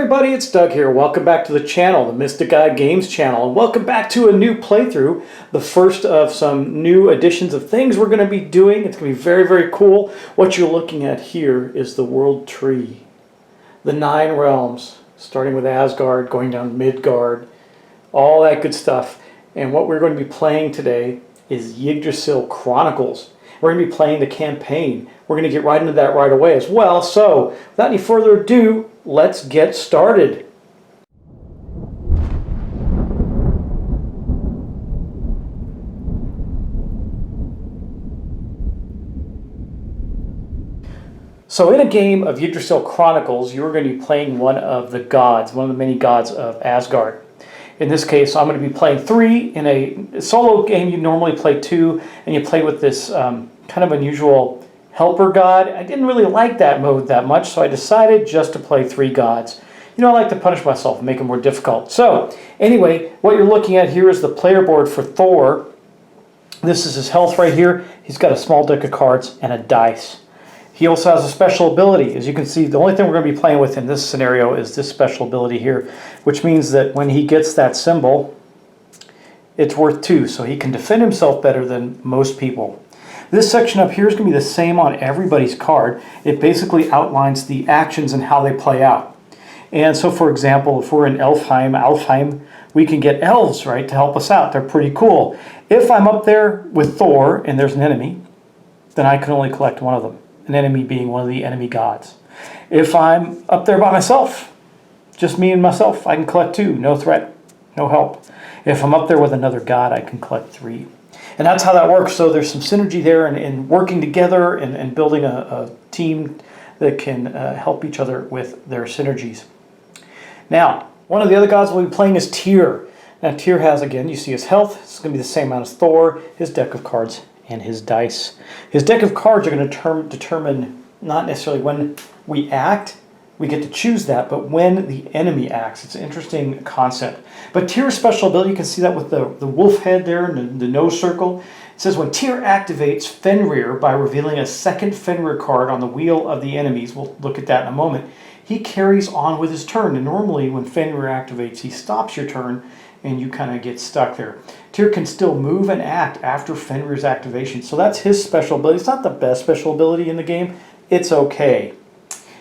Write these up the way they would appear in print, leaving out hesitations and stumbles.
everybody, it's Doug here. Welcome back to the channel, the Mystic Eye Games channel, and welcome back to a new playthrough, the first of some new additions of things we're going to be doing. It's going to be very, very cool. What you're looking at here is the World Tree, the 9 realms, starting with Asgard, going down Midgard, all that good stuff. And what we're going to be playing today is Yggdrasil Chronicles. We're going to be playing the campaign. We're going to get right into that right away as well. So, without any further ado, let's get started. So in a game of Yggdrasil Chronicles, you're going to be playing one of the gods, one of the many gods of Asgard. In this case, I'm going to be playing 3. In a solo game, you normally play 2, and you play with this kind of unusual helper god. I didn't really like that mode that much, so I decided just to play 3 gods. You know, I like to punish myself and make it more difficult. So, anyway, what you're looking at here is the player board for Thor. This is his health right here. He's got a small deck of cards and a dice. He also has a special ability. As you can see, the only thing we're going to be playing with in this scenario is this special ability here, which means that when he gets that symbol, it's worth 2, so he can defend himself better than most people. This section up here is going to be the same on everybody's card. It basically outlines the actions and how they play out. And so, for example, if we're in Alfheim, we can get elves, right, to help us out. They're pretty cool. If I'm up there with Thor and there's an enemy, then I can only collect one of them. An enemy being one of the enemy gods. If I'm up there by myself, just me and myself, I can collect 2. No threat, no help. If I'm up there with another god, I can collect 3. And that's how that works. So there's some synergy there in working together and building a team that can help each other with their synergies. Now, one of the other gods we'll be playing is Tyr. Now, Tyr has, again, you see his health. It's going to be the same amount as Thor, his deck of cards, and his dice. His deck of cards are going to determine not necessarily when we act, we get to choose that, but when the enemy acts. It's an interesting concept. But Tyr's special ability, you can see that with the wolf head there and the nose circle. It says when Tyr activates Fenrir by revealing a second Fenrir card on the wheel of the enemies, we'll look at that in a moment, he carries on with his turn. And normally when Fenrir activates, he stops your turn and you kind of get stuck there. Tyr can still move and act after Fenrir's activation. So that's his special ability. It's not the best special ability in the game. It's okay.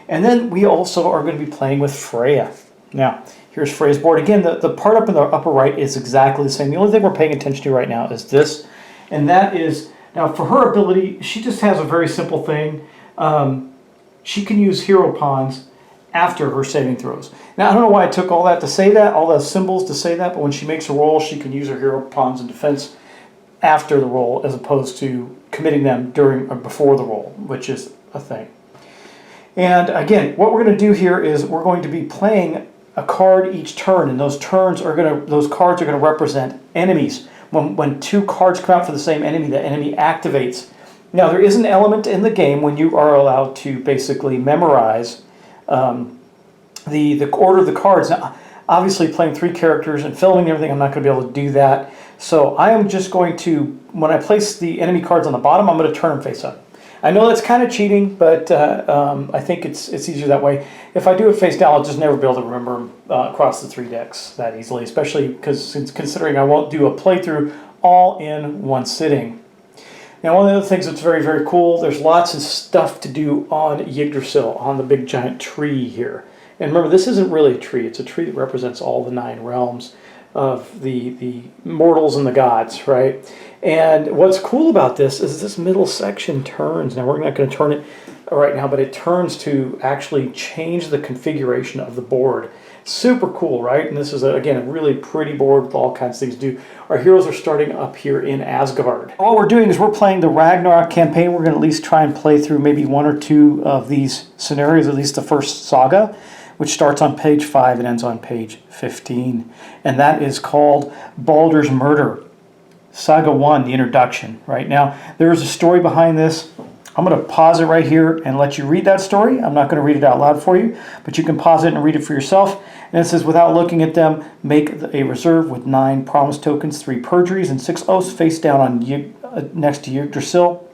And then we also are going to be playing with Freya. Now, here's Freya's board. Again, the part up in the upper right is exactly the same. The only thing we're paying attention to right now is this. And that is, now for her ability, she just has a very simple thing. She can use hero pawns after her saving throws. Now, I don't know why I took all that to say that, all those symbols to say that, but when she makes a roll, she can use her hero pawns in defense after the roll as opposed to committing them during or before the roll, which is a thing. And again, what we're going to do here is we're going to be playing a card each turn, and those cards are going to represent enemies. When 2 cards come out for the same enemy, the enemy activates. Now, there is an element in the game when you are allowed to basically memorize the order of the cards. Now, obviously, playing 3 characters and filming everything, I'm not going to be able to do that. So I am just going to, when I place the enemy cards on the bottom, I'm going to turn them face up. I know that's kind of cheating, but I think it's easier that way. If I do it face down, I'll just never be able to remember them across the 3 decks that easily, especially because considering I won't do a playthrough all in one sitting. Now, one of the other things that's very, very cool, there's lots of stuff to do on Yggdrasil, on the big giant tree here. And remember, this isn't really a tree. It's a tree that represents all the 9 realms of the mortals and the gods, right? And what's cool about this is this middle section turns. Now, we're not going to turn it right now, but it turns to actually change the configuration of the board. Super cool, right? And this is, again, a really pretty board with all kinds of things to do. Our heroes are starting up here in Asgard. All we're doing is we're playing the Ragnarok campaign. We're going to at least try and play through maybe 1 or 2 of these scenarios, at least the first saga, which starts on page 5 and ends on page 15. And that is called Baldur's Murder. Saga 1, the introduction. Right now, there's a story behind this. I'm going to pause it right here and let you read that story. I'm not going to read it out loud for you, but you can pause it and read it for yourself. And it says, without looking at them, make a reserve with 9 promise tokens, 3 perjuries, and 6 oaths face down on next to Yggdrasil.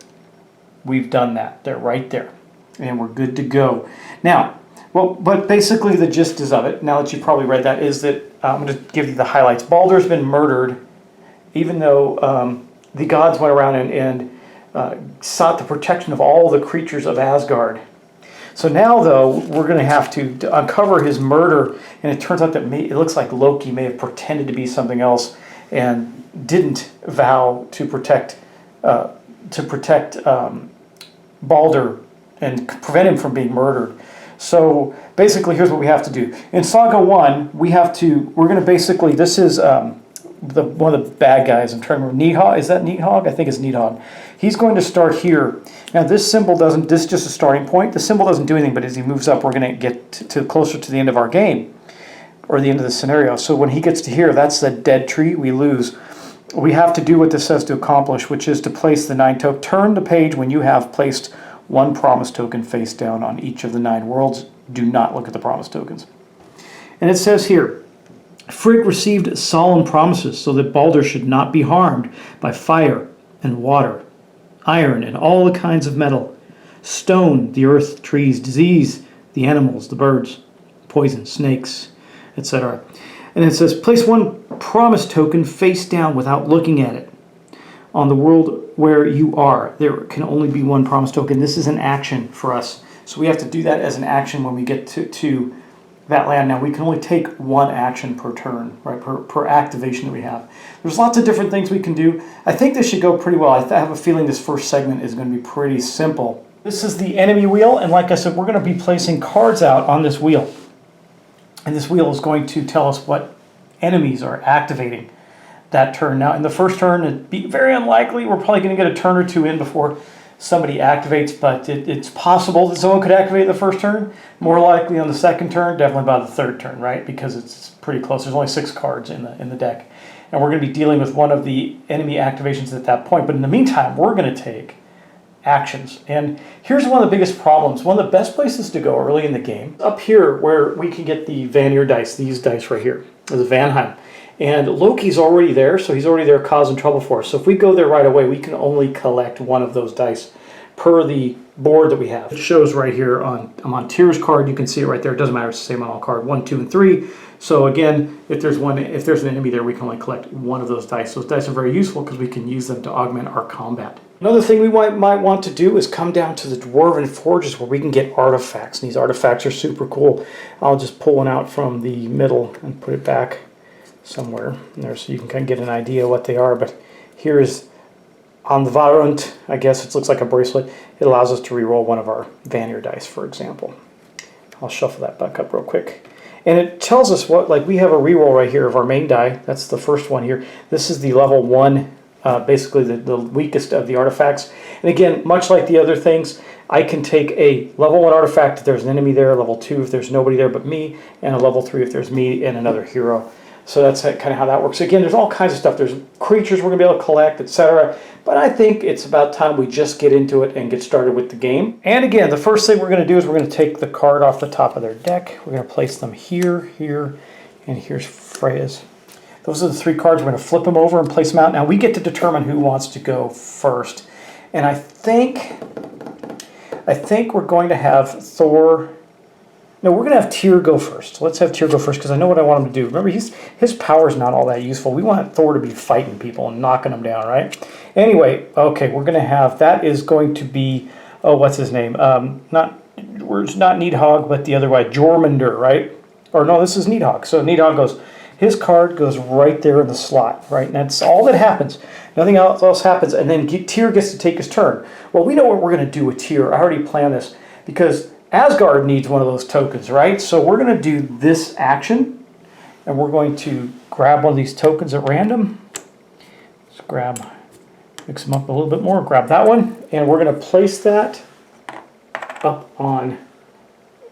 We've done that. They're right there. And we're good to go. Now, Well, but basically the gist is of it, now that you probably read that, is that I'm going to give you the highlights. Baldur's been murdered, even though the gods went around and sought the protection of all the creatures of Asgard. So now, though, we're going to have to uncover his murder, and it turns out that it looks like Loki may have pretended to be something else and didn't vow to protect Baldur and prevent him from being murdered. So basically, here's what we have to do. In Saga 1, we're going to basically, this is one of the bad guys. I'm trying to remember. Nidhogg, is that Nidhogg? I think it's Nidhogg. He's going to start here. Now this symbol doesn't, this is just a starting point. The symbol doesn't do anything, but as he moves up, we're going to get to closer to the end of our game, or the end of the scenario. So when he gets to here, that's the dead tree, we lose. We have to do what this says to accomplish, which is to place the 9 tokens. Turn the page when you have placed 1 promise token face down on each of the 9 worlds. Do not look at the promise tokens. And it says here, Frigg received solemn promises so that Baldur should not be harmed by fire and water, iron and all the kinds of metal, stone, the earth, trees, disease, the animals, the birds, poison, snakes, etc. And it says, place 1 promise token face down without looking at it. On the world where you are, there can only be 1 promise token. This is an action for us. So we have to do that as an action when we get to that land. Now we can only take 1 action per turn, right, per activation that we have. There's lots of different things we can do. I think this should go pretty well. I have a feeling this first segment is going to be pretty simple. This is the enemy wheel, and like I said, we're going to be placing cards out on this wheel. And this wheel is going to tell us what enemies are activating that turn. Now in the first turn, it'd be very unlikely. We're probably going to get a turn or 2 in before somebody activates, but it's possible that someone could activate the first turn. More likely on the second turn, definitely by the third turn, right? Because it's pretty close. There's only 6 cards in the deck. And we're going to be dealing with one of the enemy activations at that point. But in the meantime, we're going to take actions. And here's one of the biggest problems. One of the best places to go early in the game, up here where we can get the Vanir dice, these dice right here, or the Vanheim. And Loki's already there, so he's already there causing trouble for us. So if we go there right away, we can only collect 1 of those dice per the board that we have. It shows right here I'm on Tyr's card. You can see it right there. It doesn't matter, it's the same on all card 1, 2, and 3. So again, if there's an enemy there, we can only collect 1 of those dice. Those dice are very useful because we can use them to augment our combat. Another thing we might want to do is come down to the Dwarven Forges where we can get artifacts. And these artifacts are super cool. I'll just pull one out from the middle and put it back somewhere in there so you can kind of get an idea what they are. But here is on the Varund, I guess it looks like a bracelet. It allows us to re-roll 1 of our Vanir dice, for example. I'll shuffle that back up real quick. And it tells us what, like we have a re-roll right here of our main die. That's the first one here. This is the level 1, basically the weakest of the artifacts. And again, much like the other things, I can take a level 1 artifact if there's an enemy there, level 2 if there's nobody there but me, and a level 3 if there's me and another hero. So that's kind of how that works. Again, there's all kinds of stuff. There's creatures we're going to be able to collect, etc. But I think it's about time we just get into it and get started with the game. And again, the first thing we're going to do is we're going to take the card off the top of their deck. We're going to place them here, here, and here's Freya's. Those are the 3 cards. We're going to flip them over and place them out. Now we get to determine who wants to go first. And I think we're going to have Thor. No, we're going to have Tyr go first. Let's have Tyr go first because I know what I want him to do. Remember, his power is not all that useful. We want Thor to be fighting people and knocking them down, right? Anyway, okay, we're going to have, that is going to be, oh, what's his name? Not Nidhogg, but the other way, Jormungandr, right? Or no, this is Nidhogg. So Nidhogg goes, his card goes right there in the slot, right? And that's all that happens. Nothing else happens. And then Tyr gets to take his turn. Well, we know what we're going to do with Tyr. I already planned this because Asgard needs one of those tokens, right? So we're going to do this action, and we're going to grab one of these tokens at random. Let's mix them up a little bit more, grab that one, and we're going to place that up on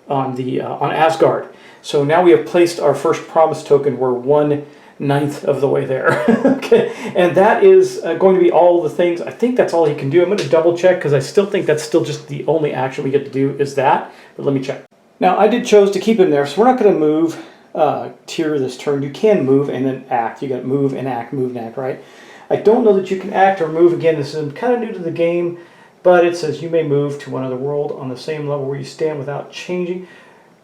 Asgard. So now we have placed our first promise token. We're 1/9 of the way there. Okay, and that is going to be all the things. I think that's all he can do. I'm going to double check because I still think that's still just the only action we get to do is that. But let me check. Now I did chose to keep him there, so we're not going to move Tyr this turn. You can move and then act. You got move and act, right? I don't know that you can act or move again. This is kind of new to the game, but it says you may move to one other world on the same level where you stand without changing.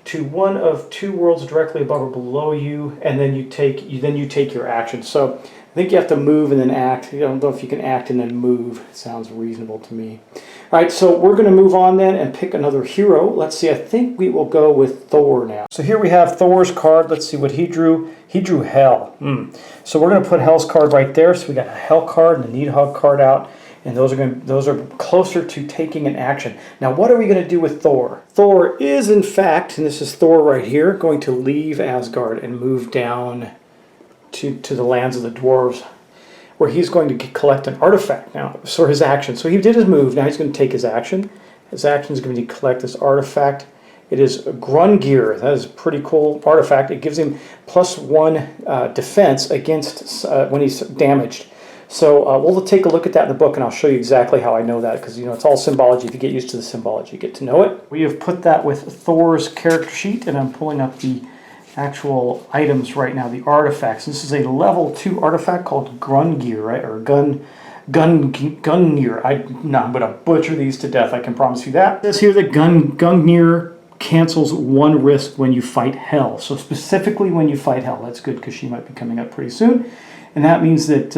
to one of two worlds directly above or below you, and then you take your action. So I think you have to move and then act. I don't know if you can act and then move. It sounds reasonable to me. All right, so we're going to move on then and pick another hero. Let's see, I think we will go with Thor now. So here we have Thor's card. Let's see what he drew. He drew Hell. So we're going to put Hell's card right there. So we got a Hell card and a Needhog card out. And those are closer to taking an action. Now, what are we going to do with Thor? Thor is, in fact, and this is Thor right here, going to leave Asgard and move down to the lands of the dwarves, where he's going to collect an artifact now for his action. So he did his move. Now he's going to take his action. His action is going to collect this artifact. It is Grungir. That is a pretty cool artifact. It gives him +1 defense against when he's damaged. So we'll take a look at that in the book, and I'll show you exactly how I know that, because it's all symbology. If you get used to the symbology, you get to know it. We have put that with Thor's character sheet, and I'm pulling up the actual items right now, the artifacts. This is a level 2 artifact called Grungir, right? Or Gungnir. I'm going to butcher these to death, I can promise you that. It says here that Gungnir cancels 1 risk when you fight Hell. So specifically when you fight Hell. That's good, because she might be coming up pretty soon. And that means that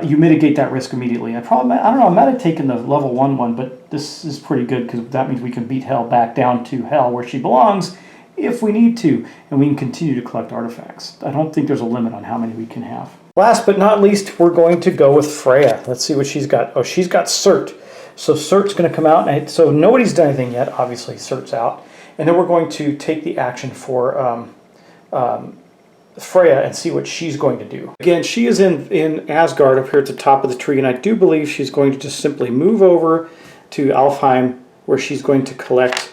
you mitigate that risk immediately. I don't know, I might have taken the level 1 one, but this is pretty good, because that means we can beat Hell back down to Hell where she belongs if we need to, and we can continue to collect artifacts. I don't think there's a limit on how many we can have. Last but not least, we're going to go with Freya. Let's see what she's got. Oh, she's got Surt. So Surt's going to come out, and so nobody's done anything yet. Obviously, Surt's out. And then we're going to take the action for Freya and see what she's going to do. Again, she is in Asgard up here at the top of the tree, and I do believe she's going to just simply move over to Alfheim, where she's going to collect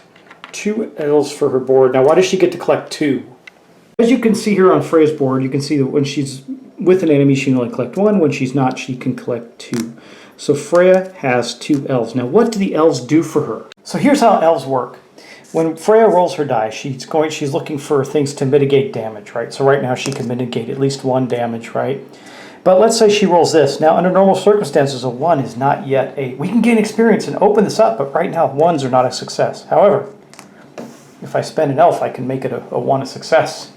2 elves for her board. Now, why does she get to collect 2? As you can see here on Freya's board, you can see that when she's with an enemy, she can only collect 1. When she's not, she can collect 2. So Freya has 2 elves. Now, what do the elves do for her? So here's how elves work. When Freya rolls her die, she's looking for things to mitigate damage, right? So right now she can mitigate at least 1 damage, right? But let's say she rolls this. Now, under normal circumstances, a 1 is not yet a... We can gain experience and open this up, but right now 1s are not a success. However, if I spend an elf, I can make it a 1 a success.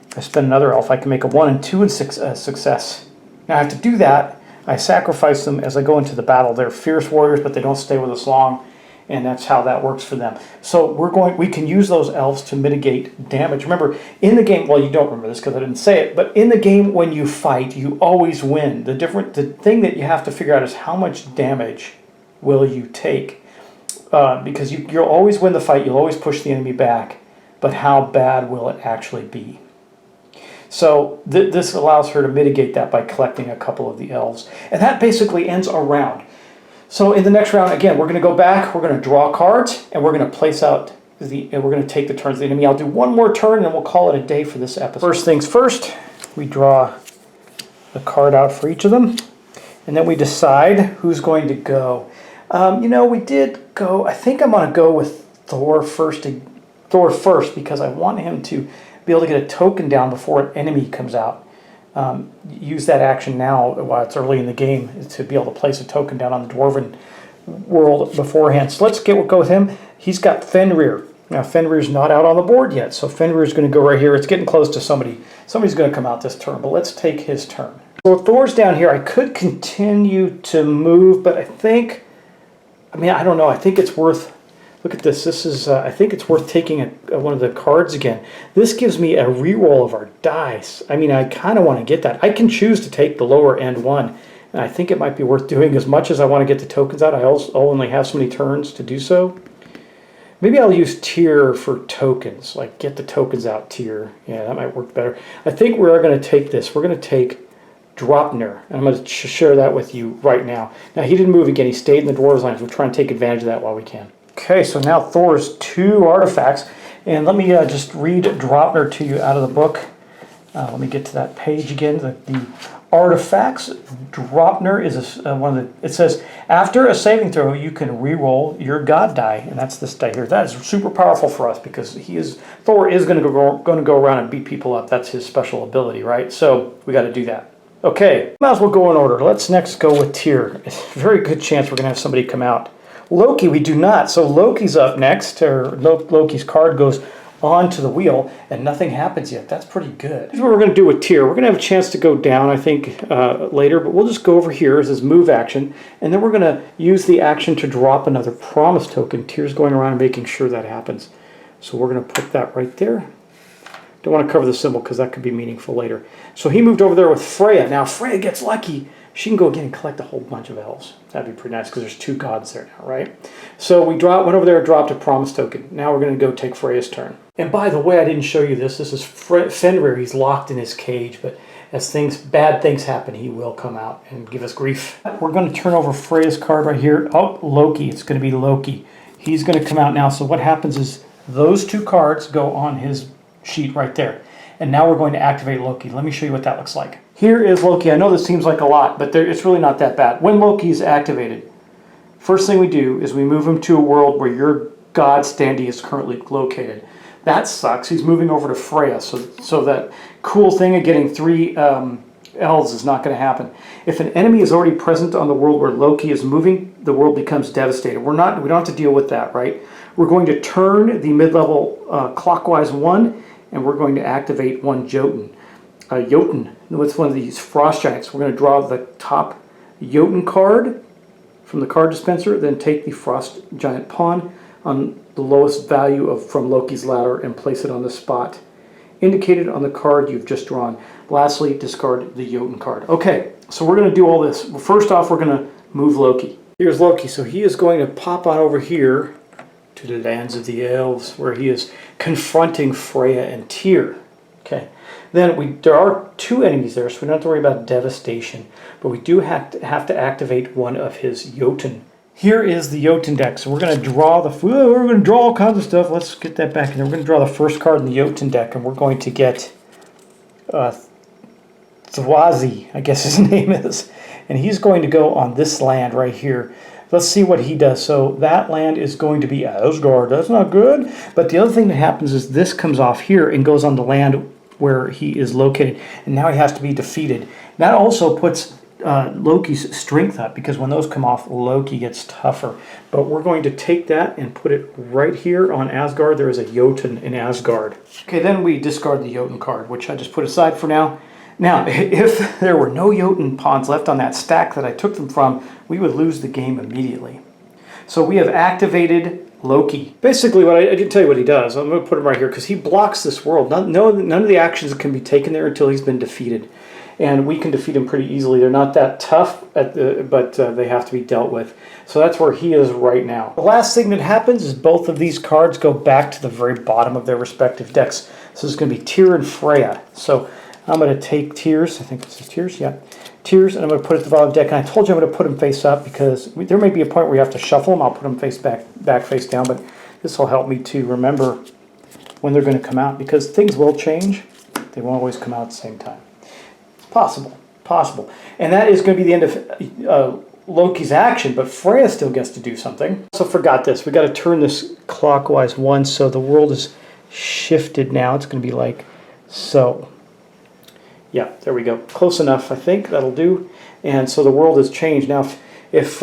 If I spend another elf, I can make a 1 and 2 a success. Now I have to do that. I sacrifice them as I go into the battle. They're fierce warriors, but they don't stay with us long, and that's how that works for them. So we can use those elves to mitigate damage. Remember, in the game, well, you don't remember this because I didn't say it, but in the game when you fight, you always win. The thing that you have to figure out is how much damage will you take. Because you'll always win the fight, you'll always push the enemy back, but how bad will it actually be? So this allows her to mitigate that by collecting a couple of the elves. And that basically ends our round. So in the next round, again, we're going to go back, we're going to draw cards, and we're going to place out and we're going to take the turns of the enemy. I'll do one more turn, and then we'll call it a day for this episode. First things first, we draw the card out for each of them, and then we decide who's going to go. We did go, I think I'm going to go with Thor first because I want him to be able to get a token down before an enemy comes out. Use that action now while it's early in the game to be able to place a token down on the Dwarven world beforehand. So let's go with him. He's got Fenrir. Now Fenrir's not out on the board yet, so Fenrir's going to go right here. It's getting close to somebody. Somebody's going to come out this turn, but let's take his turn. So Thor's down here. I could continue to move, but I don't know. I think it's worth... Look at this. This is. I think it's worth taking one of the cards again. This gives me a reroll of our dice. I kind of want to get that. I can choose to take the lower end one, and I think it might be worth doing. As much as I want to get the tokens out, I also only have so many turns to do so. Maybe I'll use tier for tokens, like get the tokens out tier. Yeah, that might work better. I think we're going to take this. We're going to take Dropner, and I'm going to share that with you right now. Now, he didn't move again. He stayed in the Dwarves' lines. We'll try and take advantage of that while we can. Okay, so now Thor's 2 artifacts, and let me just read Dropner to you out of the book. Let me get to that page again. The artifacts. Dropner is it says, after a saving throw, you can re-roll your god die, and that's this die here. That is super powerful for us because Thor is going to go around and beat people up. That's his special ability, right? So we got to do that. Okay, might as well go in order. Let's next go with Tyr. It's a very good chance we're going to have somebody come out. Loki, we do not. So Loki's up next, or Loki's card goes onto the wheel, and nothing happens yet. That's pretty good. Here's what we're going to do with Tyr. We're going to have a chance to go down, I think, later, but we'll just go over here as this move action, and then we're going to use the action to drop another promise token. Tyr's going around and making sure that happens. So we're going to put that right there. Don't want to cover the symbol because that could be meaningful later. So he moved over there with Freya. Now, if Freya gets lucky, she can go again and collect a whole bunch of elves. That'd be pretty nice because there's 2 gods there now, right? So we went over there and dropped a promise token. Now we're going to go take Freya's turn. And by the way, I didn't show you this. This is Fenrir. He's locked in his cage, but as bad things happen, he will come out and give us grief. We're going to turn over Freya's card right here. Oh, Loki. It's going to be Loki. He's going to come out now. So what happens is those 2 cards go on his sheet right there. And now we're going to activate Loki. Let me show you what that looks like. Here is Loki. I know this seems like a lot, but it's really not that bad. When Loki is activated, first thing we do is we move him to a world where your god standee is currently located. That sucks. He's moving over to Freya, so that cool thing of getting 3 elves is not going to happen. If an enemy is already present on the world where Loki is moving, the world becomes devastated. We don't have to deal with that, right? We're going to turn the mid-level clockwise 1, and we're going to activate 1 Jotun. Jotun, it's one of these frost giants. We're going to draw the top Jotun card from the card dispenser, then take the frost giant pawn on the lowest value from Loki's ladder and place it on the spot indicated on the card you've just drawn. Lastly, discard the Jotun card. Okay, so we're going to do all this. Well, first off, we're going to move Loki. Here's Loki. So he is going to pop on over here to the lands of the elves, where he is confronting Freya and Tyr. Okay. Then there are 2 enemies there, so we don't have to worry about devastation. But we do have to activate 1 of his Jotun. Here is the Jotun deck. So we're going to draw we're going to draw all kinds of stuff. Let's get that back in there. We're going to draw the first card in the Jotun deck, and we're going to get Thwazi, I guess his name is. And he's going to go on this land right here. Let's see what he does. So that land is going to be Asgard. That's not good. But the other thing that happens is this comes off here and goes on the land where he is located. And now he has to be defeated. That also puts Loki's strength up, because when those come off, Loki gets tougher. But we're going to take that and put it right here on Asgard. There is a Jotun in Asgard. Okay, then we discard the Jotun card, which I just put aside for now. Now, if there were no Jotun pawns left on that stack that I took them from, we would lose the game immediately. So we have activated Loki. Basically, I didn't tell you what he does. I'm going to put him right here because he blocks this world. None of the actions can be taken there until he's been defeated. And we can defeat him pretty easily. They're not that tough, but they have to be dealt with. So that's where he is right now. The last thing that happens is both of these cards go back to the very bottom of their respective decks. So it's going to be Tyr and Freya. So I'm going to take Tyr's, I think this is Tyr's, yeah. Tyr's, and I'm going to put it at the bottom of the deck. And I told you I'm going to put them face up because there may be a point where you have to shuffle them. I'll put them face back face down, but this will help me to remember when they're going to come out, because things will change. They won't always come out at the same time. It's possible. And that is going to be the end of Loki's action, but Freya still gets to do something. Also forgot this. We got to turn this clockwise 1, so the world is shifted now. It's going to be like so. Yeah, there we go. Close enough, I think. That'll do. And so the world has changed. Now, if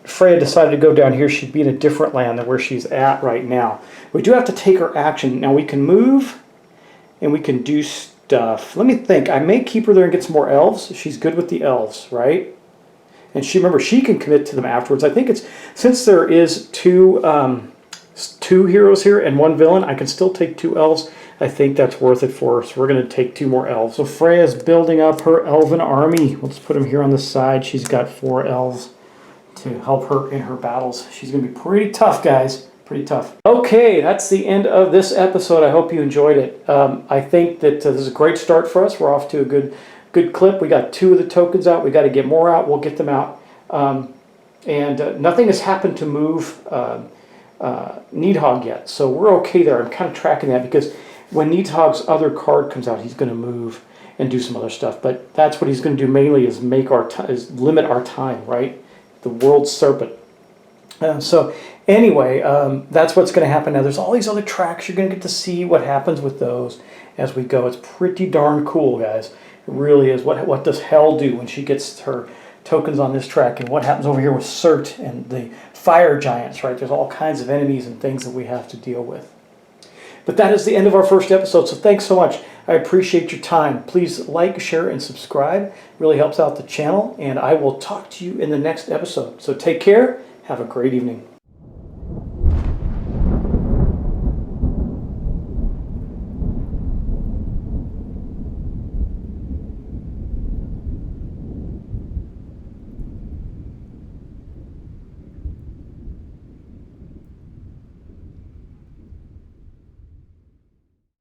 Freya decided to go down here, she'd be in a different land than where she's at right now. We do have to take her action. Now, we can move and we can do stuff. Let me think. I may keep her there and get some more elves. She's good with the elves, right? And remember, she can commit to them afterwards. I think since there is two heroes here and 1 villain, I can still take 2 elves. I think that's worth it for us. We're going to take 2 more elves. So Freya's building up her elven army. Let's put them here on the side. She's got 4 elves to help her in her battles. She's going to be pretty tough, guys. Pretty tough. Okay, that's the end of this episode. I hope you enjoyed it. I think that this is a great start for us. We're off to a good clip. We got 2 of the tokens out. We got to get more out. We'll get them out. And nothing has happened to move Needhog yet. So we're okay there. I'm kind of tracking that because when Needhog's other card comes out, he's going to move and do some other stuff. But that's what he's going to do mainly, is limit our time, right? The world serpent. So anyway, that's what's going to happen. Now there's all these other tracks. You're going to get to see what happens with those as we go. It's pretty darn cool, guys. It really is. What does Hel do when she gets her tokens on this track? And what happens over here with Surt and the fire giants, right? There's all kinds of enemies and things that we have to deal with. But that is the end of our first episode, so thanks so much. I appreciate your time. Please like, share, and subscribe. It really helps out the channel, and I will talk to you in the next episode. So take care. Have a great evening.